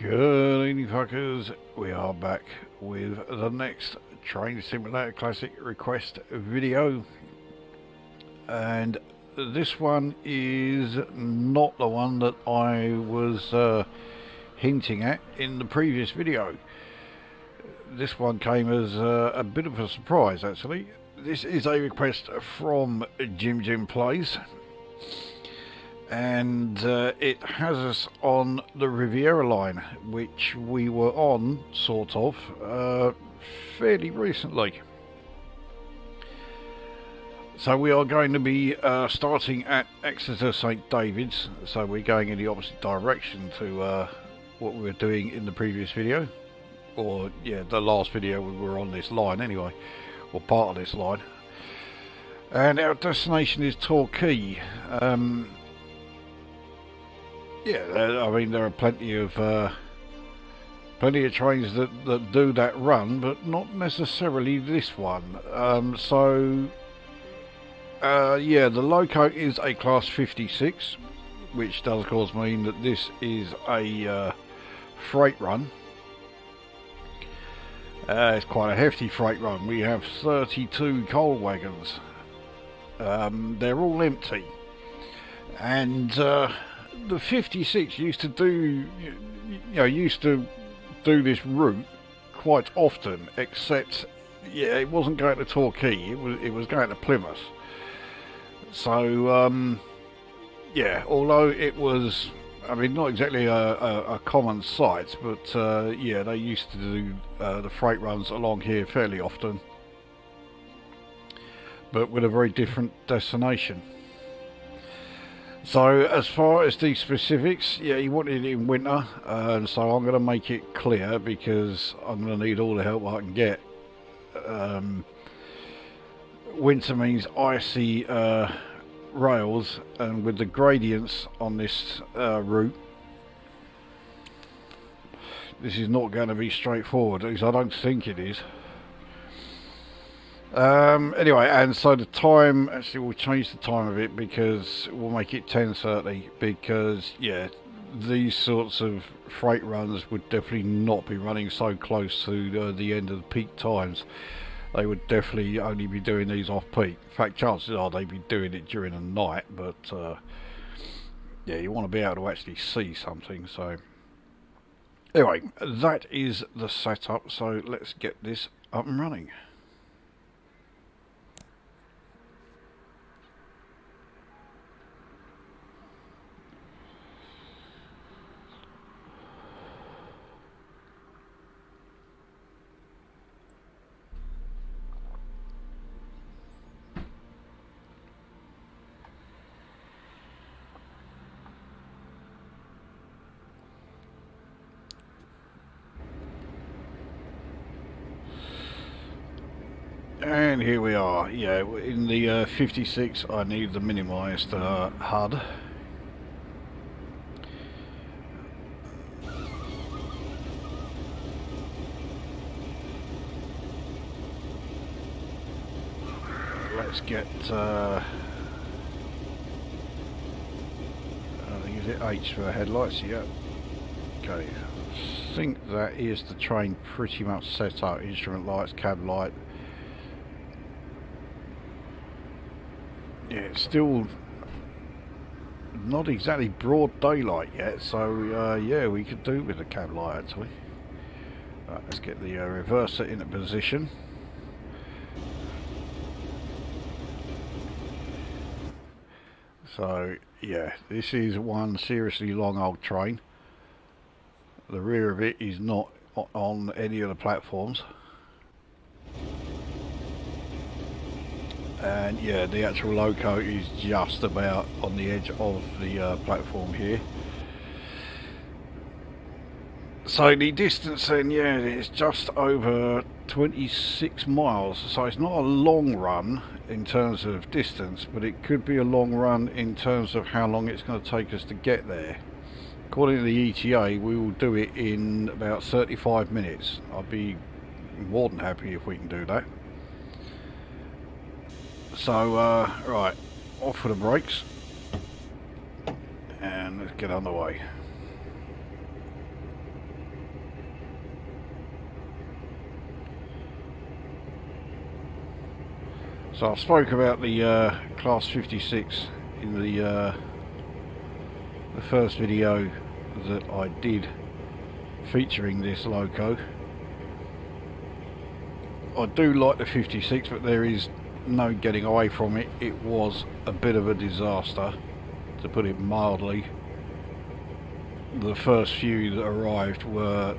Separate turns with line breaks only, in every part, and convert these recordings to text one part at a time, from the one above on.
Good evening, fuckers. We are back with the next Train Simulator Classic request video, and this one is not the one that I was hinting at in the previous video. This one came as a bit of a surprise, actually. This is a request from JimJimPlays, and it has us on the Riviera line, which we were on, sort of, fairly recently. So we are going to be starting at Exeter St David's, so we're going in the opposite direction to what we were doing in the previous video, or yeah, the last video we were on this line anyway, or part of this line. And our destination is Torquay. Yeah, I mean, there are plenty of trains that do that run, but not necessarily this one. Yeah, the loco is a class 56, which does of course mean that this is a freight run. It's quite a hefty freight run. We have 32 coal wagons. They're all empty, and the 56 used to do this route quite often, except yeah, it wasn't going to Torquay, it was going to Plymouth. So yeah, although it was, I mean, not exactly a common sight, but yeah, they used to do the freight runs along here fairly often, but with a very different destination. So as far as the specifics, yeah, he wanted it in winter, so I'm going to make it clear because I'm going to need all the help I can get. Winter means icy rails, and with the gradients on this route, this is not going to be straightforward, at least I don't think it is. Anyway, and so the time, actually we'll change the time of it because we'll make it 10:30, because yeah, these sorts of freight runs would definitely not be running so close to the end of the peak times. They would definitely only be doing these off peak. In fact, chances are they'd be doing it during the night, but yeah, you want to be able to actually see something. So anyway, that is the setup, so let's get this up and running. And here we are. Yeah, in the 56 I need the minimised HUD. Let's get I think, is it H for headlights? Yeah. Okay, I think that is the train pretty much set up. Instrument lights, cab light. Yeah, it's still not exactly broad daylight yet, so yeah, we could do with a cab light actually. Right, let's get the reverser into position. So yeah, this is one seriously long old train. The rear of it is not on any of the platforms. And yeah, the actual loco is just about on the edge of the platform here. So the distance then, yeah, it's just over 26 miles. So it's not a long run in terms of distance, but it could be a long run in terms of how long it's going to take us to get there. According to the ETA, we will do it in about 35 minutes. I'll be more than happy if we can do that. So, right, off for the brakes, and let's get underway. So I spoke about the Class 56 in the first video that I did featuring this loco. I do like the 56, but there is no getting away from it. It was a bit of a disaster, to put it mildly. The first few that arrived were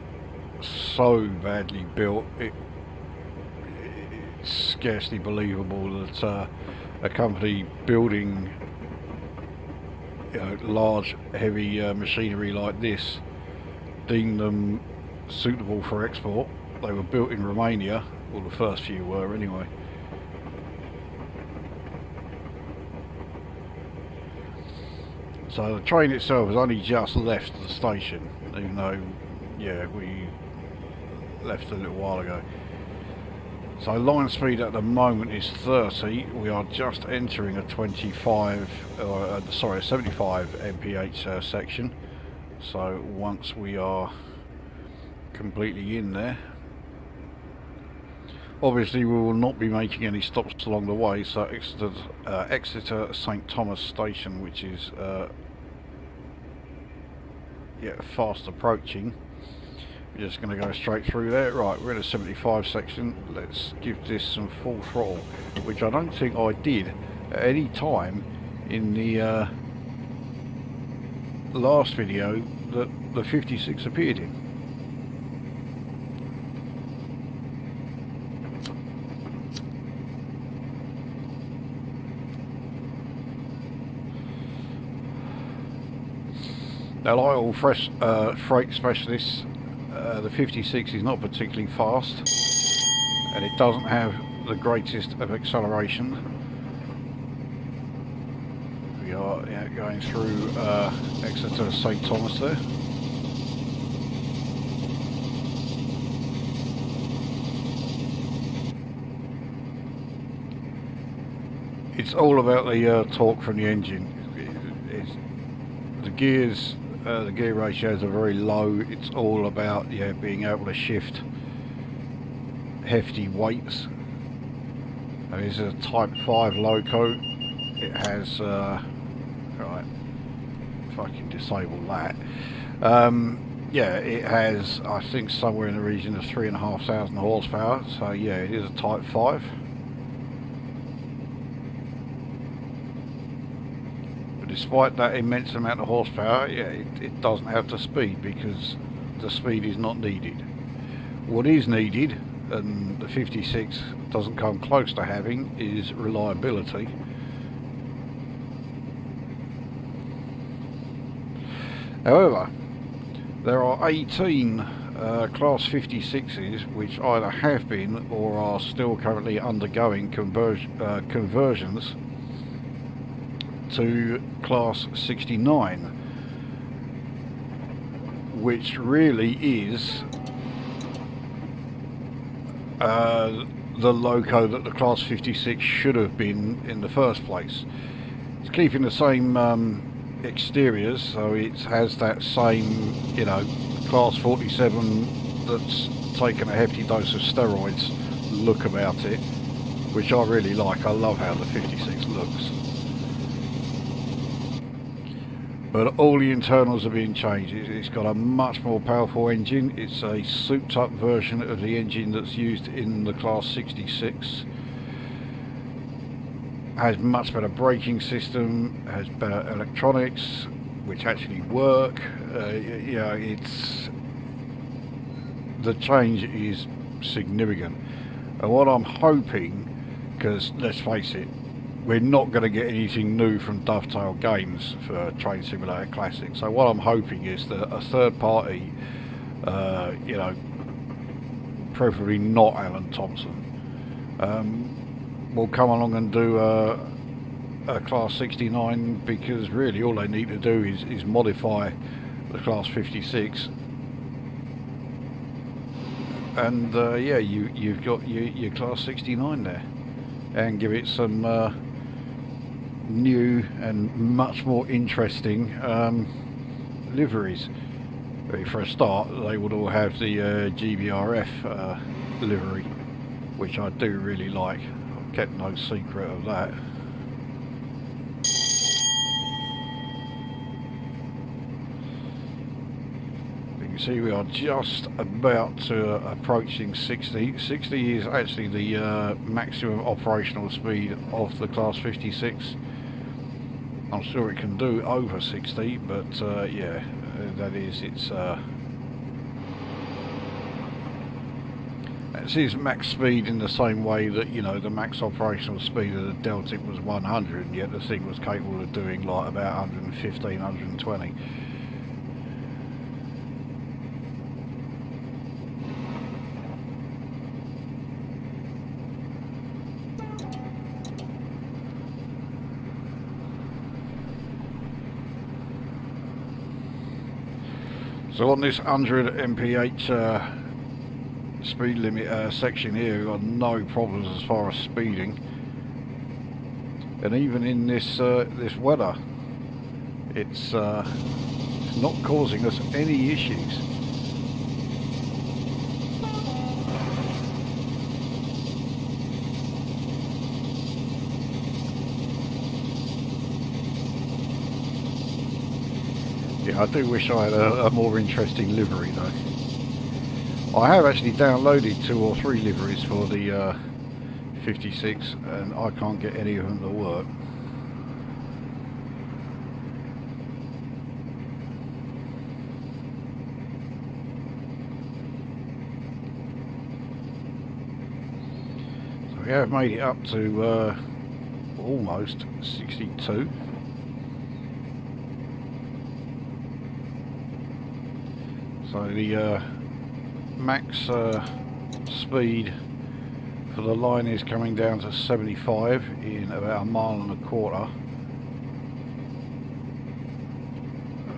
so badly built, it's scarcely believable that a company building, you know, large heavy machinery like this deemed them suitable for export. They were built in Romania, well, the first few were anyway. So the train itself has only just left the station, even though, yeah, we left a little while ago. So line speed at the moment is 30. We are just entering a 75 mph section. So once we are completely in there, obviously we will not be making any stops along the way. So Exeter St station, which is yeah, fast approaching. We're just going to go straight through there. Right, we're in a 75 section. Let's give this some full throttle, which I don't think I did at any time in the last video that the 56 appeared in. Now, like all freight specialists, the 56 is not particularly fast, and it doesn't have the greatest of acceleration. We are going through Exeter St Thomas there. It's all about the torque from the engine. The gears. The gear ratios are very low. It's all about, yeah, being able to shift hefty weights. And this is a Type 5 loco. It has right, if I can disable that, yeah, it has, I think, somewhere in the region of 3,500 horsepower. So yeah, it is a Type 5. Despite that immense amount of horsepower, yeah, it doesn't have the speed, because the speed is not needed. What is needed, and the 56 doesn't come close to having, is reliability. However, there are 18 Class 56s which either have been or are still currently undergoing conversions to Class 69, which really is the loco that the Class 56 should have been in the first place. It's keeping the same exteriors, so it has that same, you know, Class 47 that's taken a hefty dose of steroids look about it, which I really like. I love how the 56 looks. But all the internals are being changed. It's got a much more powerful engine. It's a souped up version of the engine that's used in the Class 66. Has much better braking system, has better electronics, which actually work. You know, the change is significant. And what I'm hoping, because let's face it, we're not going to get anything new from Dovetail Games for Train Simulator Classic. So what I'm hoping is that a third party, you know, preferably not Alan Thompson, will come along and do a Class 69, because really all they need to do is modify the Class 56, and yeah, you've got your Class 69 there, and give it some new and much more interesting liveries. For a start, they would all have the GBRF livery, which I do really like. Kept no secret of that. You can see we are just about to approaching 60. 60 is actually the maximum operational speed of the Class 56. I'm sure it can do over 60, but yeah, that is its max speed, in the same way that, you know, the max operational speed of the Deltic was 100, and yet the thing was capable of doing like about 115, 120. So on this 100 mph speed limit section here, we've got no problems as far as speeding, and even in this this weather, it's not causing us any issues. Yeah, I do wish I had a more interesting livery though. I have actually downloaded 2 or 3 liveries for the 56, and I can't get any of them to work. So we have made it up to almost 62. So the max speed for the line is coming down to 75 in about 1.25 miles.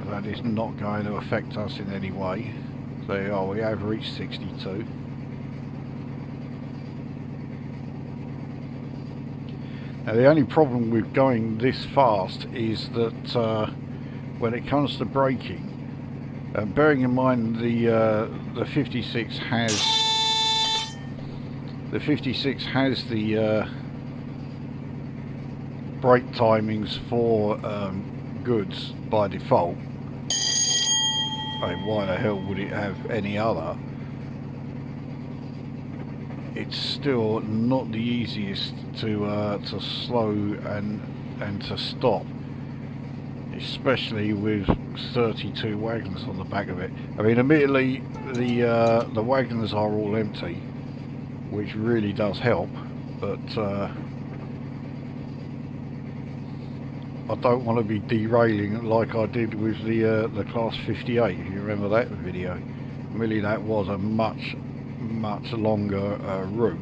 That is not going to affect us in any way. So there you are, we have reached 62. Now the only problem with going this fast is that when it comes to braking, bearing in mind the 56 has the brake timings for goods by default. I mean, why the hell would it have any other? It's still not the easiest to slow and to stop, especially with 32 wagons on the back of it. I mean, admittedly, the wagons are all empty, which really does help, but I don't want to be derailing like I did with the Class 58, if you remember that video. Really, that was a much longer route.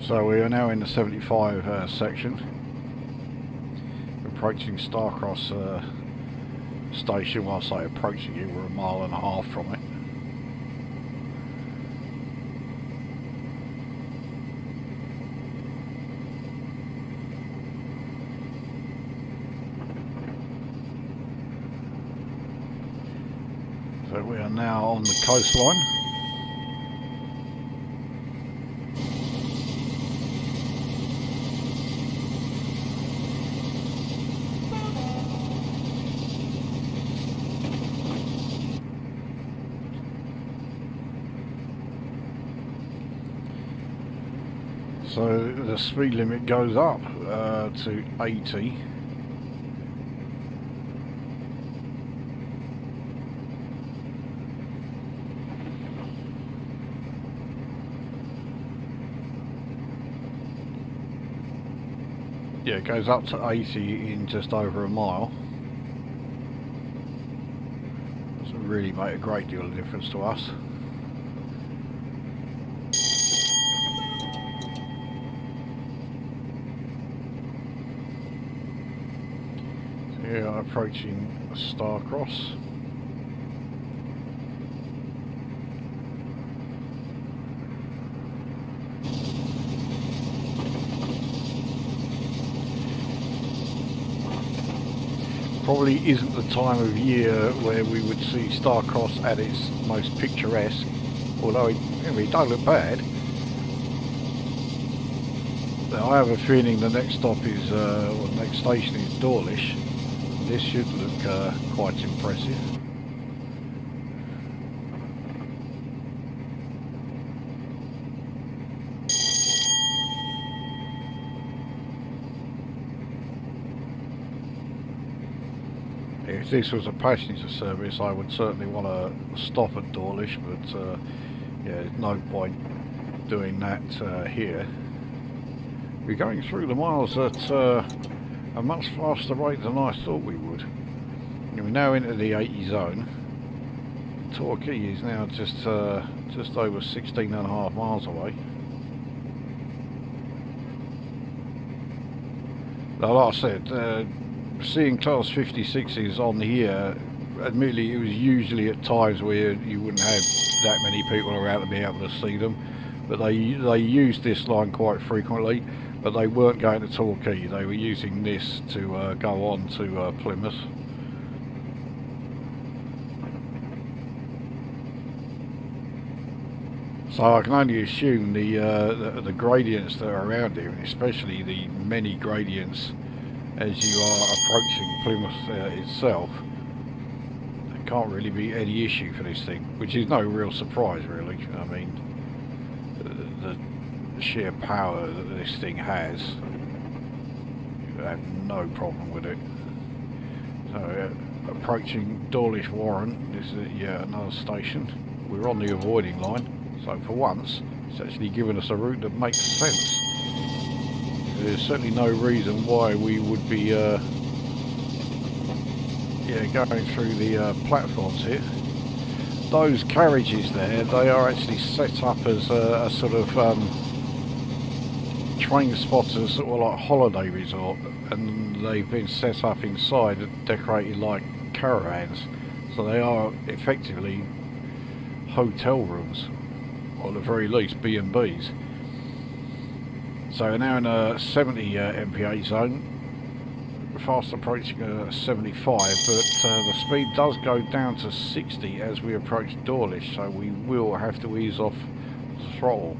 So we are now in the 75 section, approaching Starcross station. Well, I say approaching it, we're 1.5 miles from it. So we are now on the coastline. So the speed limit goes up to 80. Yeah, it goes up to 80 in just over 1 mile. Doesn't really make a great deal of difference to us. Here, approaching Starcross. Probably isn't the time of year where we would see Starcross at its most picturesque, although it don't look bad. Now, I have a feeling the next stop is, or the next station is Dawlish. This should look quite impressive. If this was a passenger service, I would certainly want to stop at Dawlish, but yeah, there's no point doing that here. We're going through the miles at a much faster rate than I thought we would. And we're now into the 80 zone. Torquay is now just over 16.5 miles away. Now, like I said, seeing class 56s on here, admittedly it was usually at times where you wouldn't have that many people around to be able to see them, but they used this line quite frequently, but they weren't going to Torquay, they were using this to go on to Plymouth. So I can only assume the gradients that are around here, and especially the many gradients as you are approaching Plymouth itself, there can't really be any issue for this thing, which is no real surprise really. I mean, the sheer power that this thing has, you have no problem with it. So approaching Dawlish Warren, this is yet another station. We're on the avoiding line, so for once it's actually given us a route that makes sense. There's certainly no reason why we would be yeah, going through the platforms here. Those carriages there, they are actually set up as a sort of train spotters, sort of like holiday resort, and they've been set up inside, decorated like caravans, so they are effectively hotel rooms, or at the very least B&Bs. So we're now in a 70 mph zone, fast approaching 75, but the speed does go down to 60 as we approach Dawlish, so we will have to ease off the throttle.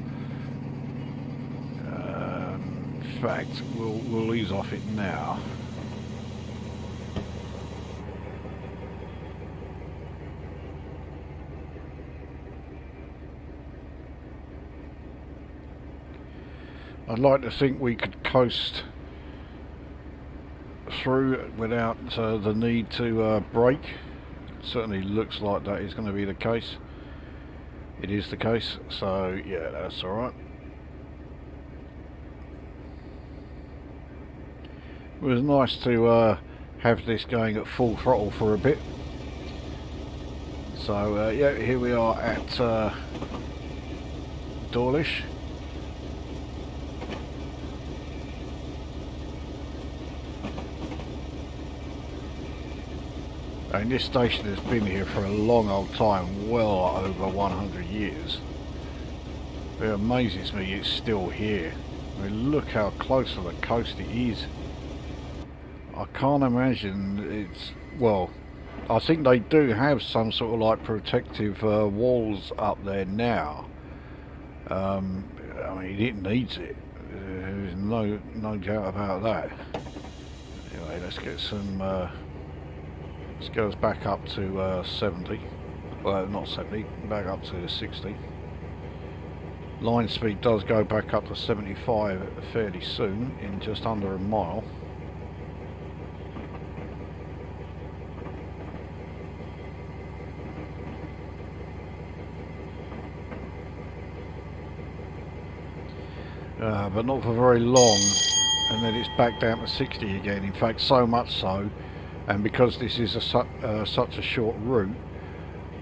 In fact, we'll ease off it now. I'd like to think we could coast through without the need to brake. It certainly looks like that is going to be the case. It is the case, so yeah, that's alright. It was nice to have this going at full throttle for a bit. So yeah, here we are at Dawlish. And this station has been here for a long old time, well over 100 years. It amazes me it's still here. I mean, look how close to the coast it is. I can't imagine it's, well, I think they do have some sort of like protective walls up there now. I mean, it needs it. There's no doubt about that. Anyway, let's get some... let's go back up to 70, well not 70, back up to 60. Line speed does go back up to 75 fairly soon, in just under a mile. But not for very long, and then it's back down to 60 again. In fact, so much so, and because this is such a short route,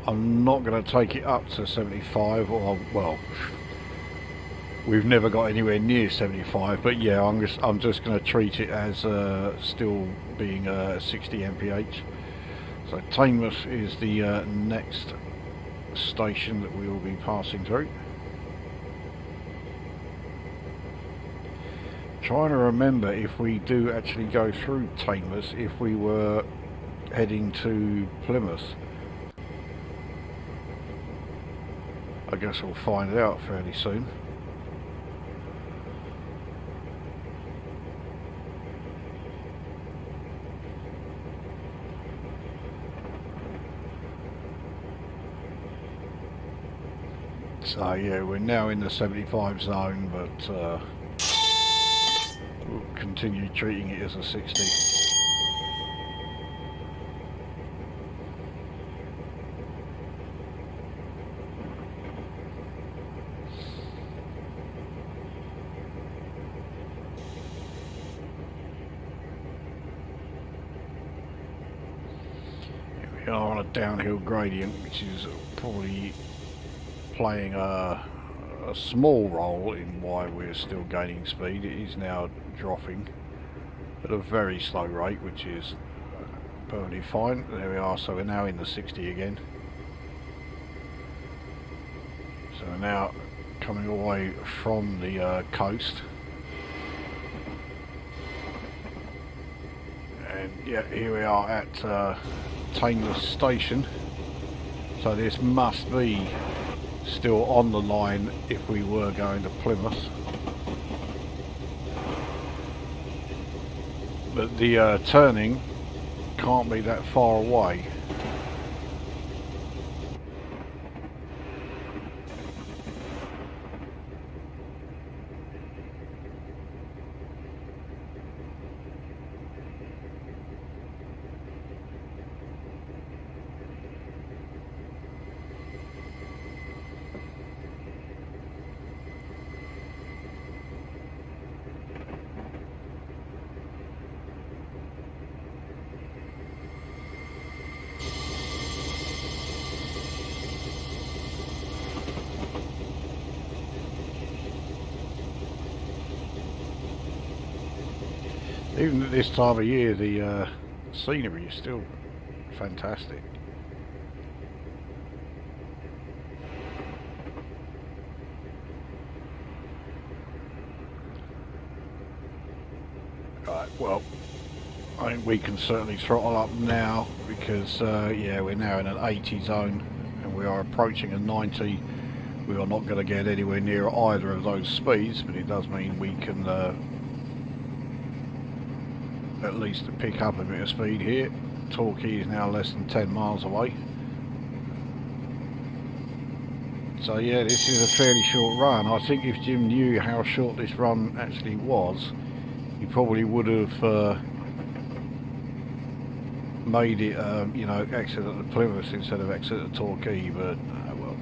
I'm not going to take it up to 75, or well, we've never got anywhere near 75. But yeah, I'm just going to treat it as still being 60 mph. So Plymouth is the next station that we will be passing through. Trying to remember if we do actually go through Plymouth, if we were heading to Plymouth. I guess we'll find out fairly soon. So yeah, we're now in the 75 zone, but we'll continue treating it as a 60. We are on a downhill gradient, which is probably playing a small role in why we're still gaining speed. It is now dropping at a very slow rate, which is perfectly fine. There we are, so we're now in the 60 again. So we're now coming away from the coast. And yeah, here we are at Exeter Station, so this must be still on the line if we were going to Plymouth, but the turning can't be that far away. Even at this time of year, the scenery is still fantastic. Right, well, I think we can certainly throttle up now because, yeah, we're now in an 80 zone and we are approaching a 90. We are not going to get anywhere near either of those speeds, but it does mean we can at least pick up a bit of speed here. Torquay is now less than 10 miles away. So yeah, this is a fairly short run. I think if Jim knew how short this run actually was, he probably would have made it, you know, Exeter to Plymouth instead of Exeter to Torquay, but well.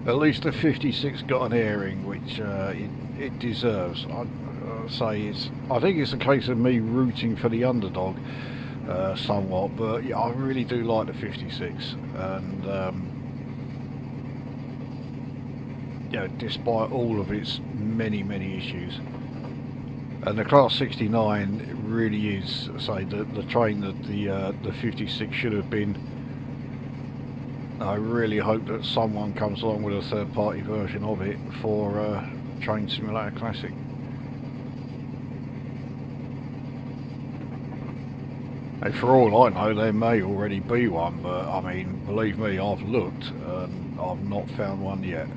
At least the 56 got an airing, which it deserves. I think it's a case of me rooting for the underdog somewhat, but yeah, I really do like the 56, and yeah, despite all of its many issues, and the Class 69 really is, say, the train that the 56 should have been. I really hope that someone comes along with a third-party version of it for Train Simulator Classic. And for all I know, there may already be one, but I mean, believe me, I've looked and I've not found one yet.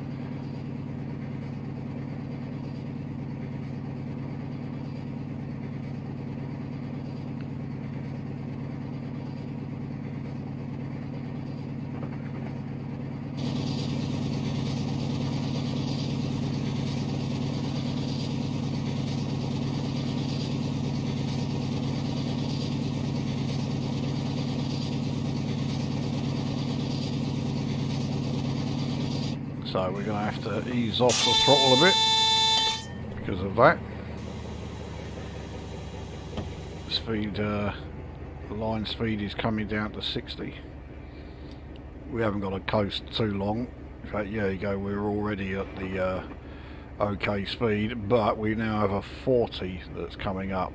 So we're going to have to ease off the throttle a bit because of that. Speed, line speed is coming down to 60. We haven't got to coast too long. In fact, yeah, you go, we're already at the okay speed, but we now have a 40 that's coming up.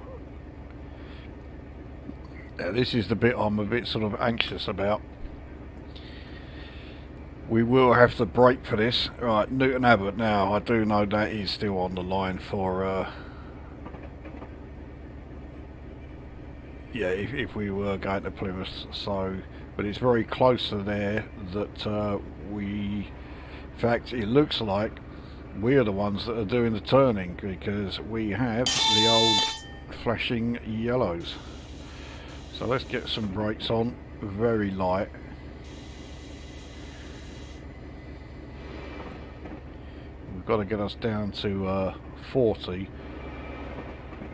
Now, this is the bit I'm a bit sort of anxious about. We will have to brake for this. Right, Newton Abbot now. I do know that is still on the line for, yeah, if we were going to Plymouth. So, but it's very close to there that in fact, it looks like we're the ones that are doing the turning because we have the old flashing yellows. So let's get some brakes on, very light. we've got to get us down to 40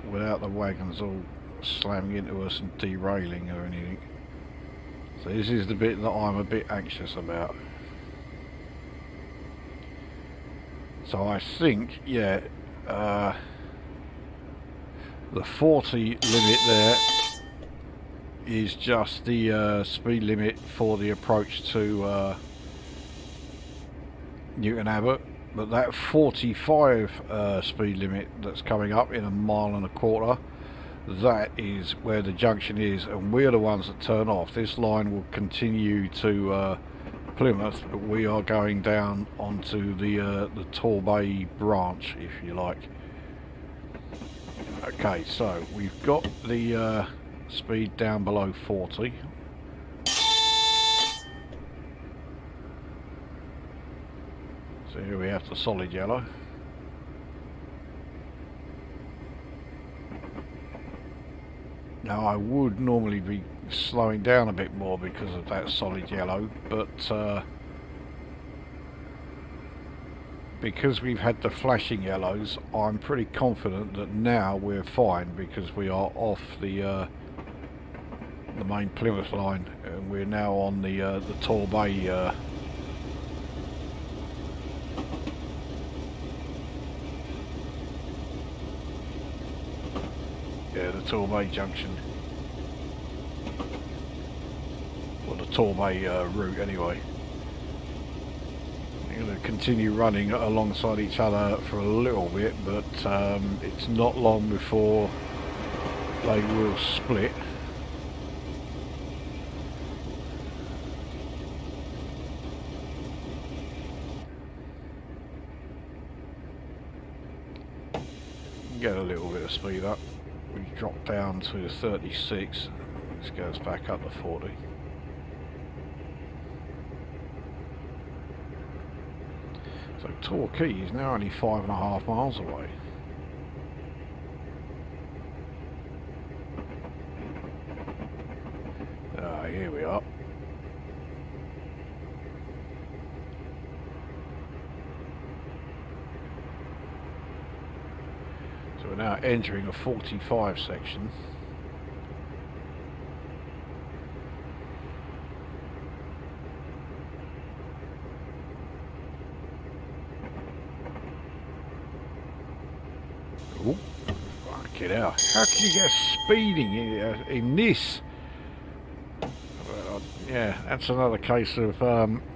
without the wagons all slamming into us and derailing or anything. So this is the bit that I'm a bit anxious about. So I think, yeah, the 40 limit there is just the speed limit for the approach to Newton Abbot, but that 45 speed limit that's coming up in 1.25 miles, that is where the junction is, and we're the ones that turn off. This line will continue to Plymouth, but we are going down onto the Torquay branch, if you like. Okay, so we've got the speed down below 40. So here we have the solid yellow. Now I would normally be slowing down a bit more because of that solid yellow, but because we've had the flashing yellows, I'm pretty confident that now we're fine, because we are off the main Plymouth line and we're now on the Torquay yeah, the Torquay junction, or the Torquay route anyway. We're going to continue running alongside each other for a little bit, but it's not long before they will split. Get a little bit of speed up. We drop down to 36. This goes back up to 40. So Torquay is now only 5.5 miles away. Here we are. So we're now entering a 45 section. Oh, fuck it out. How can you get speeding in this? Yeah, that's another case of,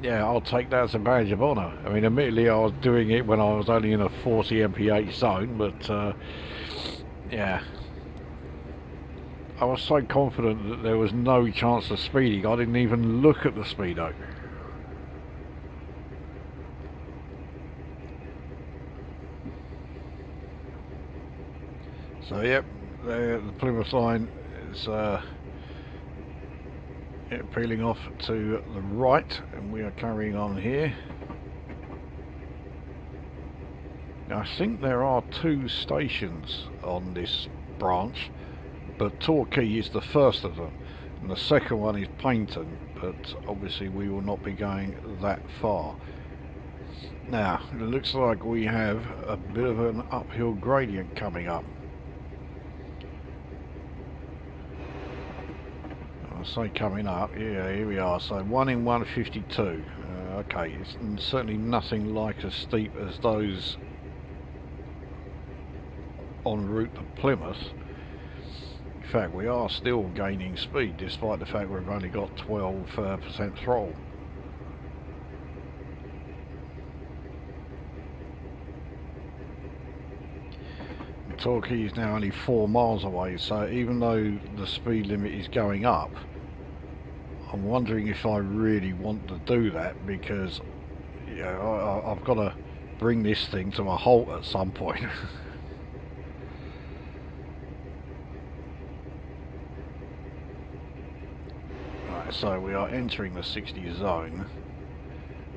yeah, I'll take that as a badge of honour. I mean, admittedly, I was doing it when I was only in a 40 mph zone, but, yeah. I was so confident that there was no chance of speeding, I didn't even look at the speedo. So, yep, the Plymouth line is, peeling off to the right, and we are carrying on here. Now I think there are 2 stations on this branch, but Torquay is the first of them, and the second one is Paynton, but obviously we will not be going that far. Now it looks like we have a bit of an uphill gradient coming up. I say coming up, yeah, here we are, so 1 in 152. Okay, it's certainly nothing like as steep as those en route to Plymouth. In fact, we are still gaining speed despite the fact we've only got 12% throttle. Torquay is now only 4 miles away, so even though the speed limit is going up, I'm wondering if I really want to do that, because you know, I've got to bring this thing to a halt at some point. Right, so we are entering the 60 zone.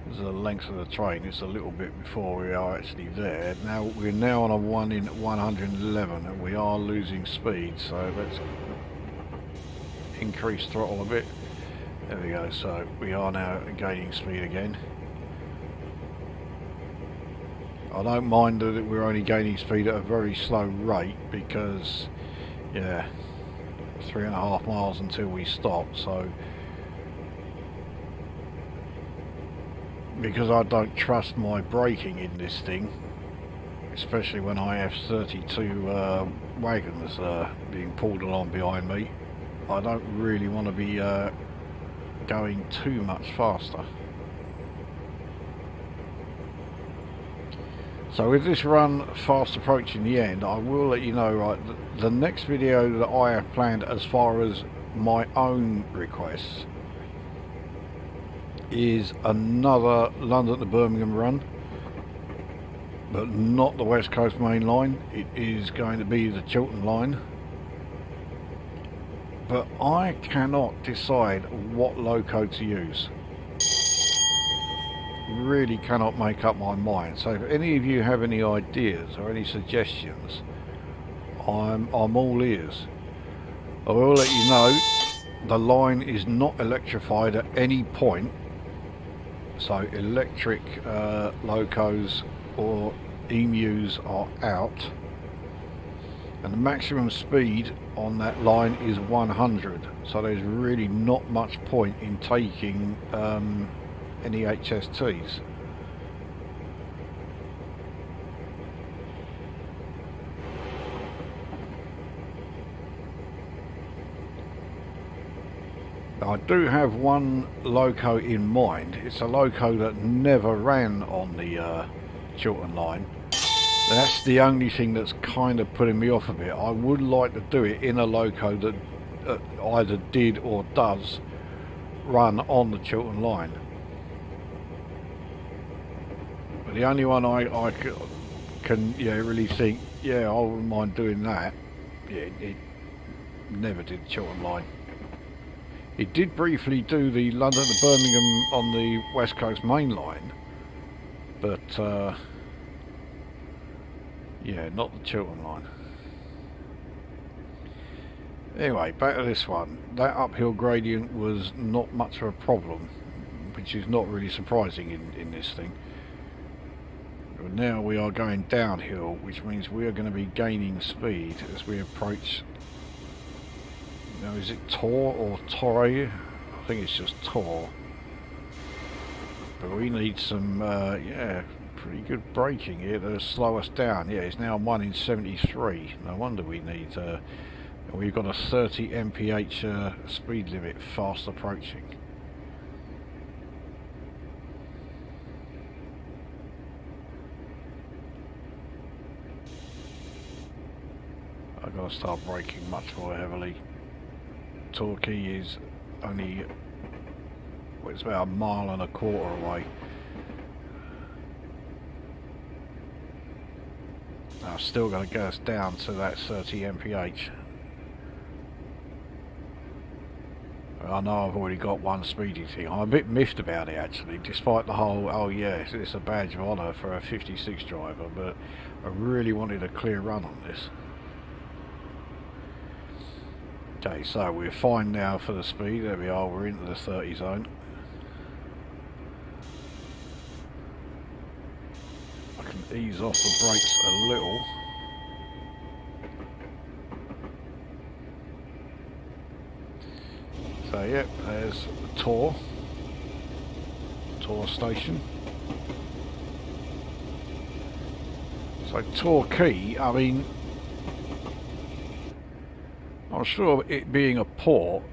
This is the length of the train. It's a little bit before we are actually there. Now we're now on a 1 in 111, and we are losing speed, so let's increase throttle a bit. There we go, so we are now gaining speed again. I don't mind that we're only gaining speed at a very slow rate because, yeah, 3.5 miles until we stop, so because I don't trust my braking in this thing, especially when I have 32 wagons being pulled along behind me, I don't really want to be going too much faster. So with this run fast approaching the end, I will let you know, right, the next video that I have planned as far as my own requests is another London to Birmingham run, but not the West Coast main line. It is going to be the Chiltern line, but I cannot decide what loco to use. Really cannot make up my mind. So if any of you have any ideas or any suggestions, I'm all ears. I will let you know the line is not electrified at any point, so electric locos or emus are out, and the maximum speed on that line is 100, so there's really not much point in taking any HSTs. I do have one loco in mind. It's a loco that never ran on the Chiltern line. That's the only thing that's kind of putting me off a bit. I would like to do it in a loco that either did or does run on the Chiltern line. But the only one I can really think, yeah, I wouldn't mind doing that. Yeah, it never did the Chiltern line. It did briefly do the London to Birmingham on the West Coast main line, but yeah, not the Chiltern line. Anyway, back to this one. That uphill gradient was not much of a problem, which is not really surprising in this thing. But now we are going downhill, which means we are going to be gaining speed as we approach. Now, is it Tor or Torquay? I think it's just Tor. But we need some, yeah, pretty good braking here to slow us down. Yeah, it's now 1 in 73. No wonder we need, we've got a 30 mph speed limit fast approaching. I've got to start braking much more heavily. Torquay is only, well, it's about 1.25 miles away. Now, still going to get us down to that 30 mph. I know I've already got one speedy thing. I'm a bit miffed about it actually, despite the whole, oh yeah, it's a badge of honour for a 56 driver, but I really wanted a clear run on this. Okay, so we're fine now for the speed. There we are, we're into the 30 zone. I can ease off the brakes a little. So yep, there's the Tor station. So Torquay, I mean, I'm sure it being a port,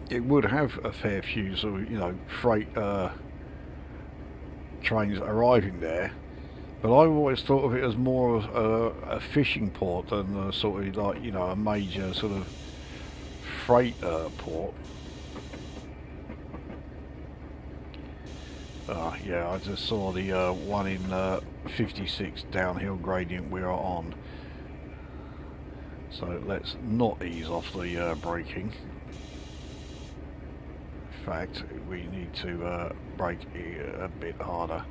it would have a fair few sort of, you know, freight trains arriving there, but I've always thought of it as more of a fishing port than a sort of like, you know, a major sort of freight port. Yeah, I just saw the 1 in 56 downhill gradient we are on. So let's not ease off the braking. In fact, we need to brake a bit harder.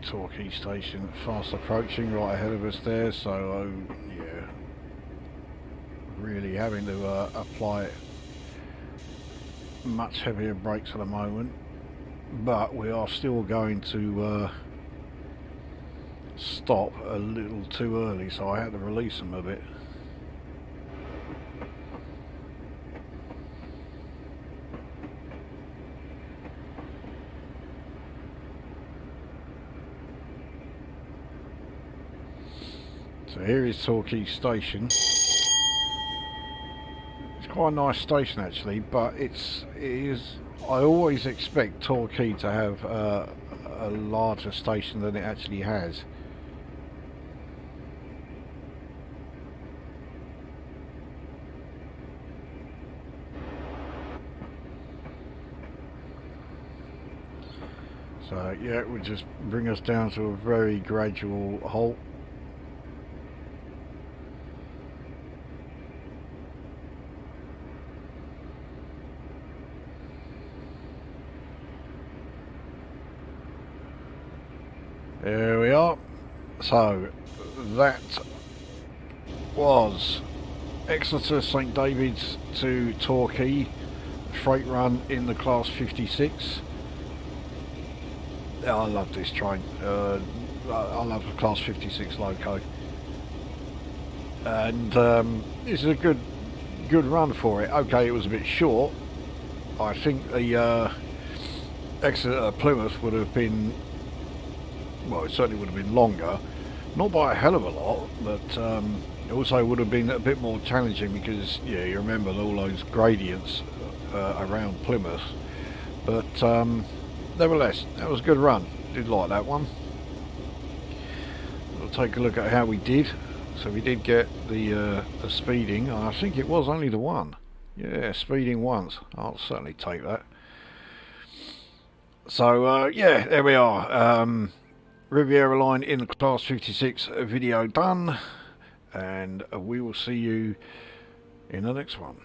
Torquay station fast approaching right ahead of us there, so yeah, really having to apply much heavier brakes at the moment, but we are still going to stop a little too early, so I had to release them a bit. So here is Torquay station. It's quite a nice station actually, but it is. I always expect Torquay to have a larger station than it actually has. So yeah, it would just bring us down to a very gradual halt. There we are. So that was Exeter St David's to Torquay freight run in the class 56. I love this train. I love the class 56 loco, and this is a good run for it. Okay, it was a bit short. I think the Exeter Plymouth would have been, well, it certainly would have been longer, not by a hell of a lot, but it also would have been a bit more challenging because, yeah, you remember all those gradients around Plymouth. But nevertheless, that was a good run. Did like that one. We'll take a look at how we did. So we did get the speeding. I think it was only the one. Yeah, speeding once. I'll certainly take that. So yeah, there we are. Riviera line in the class 56 video done, and we will see you in the next one.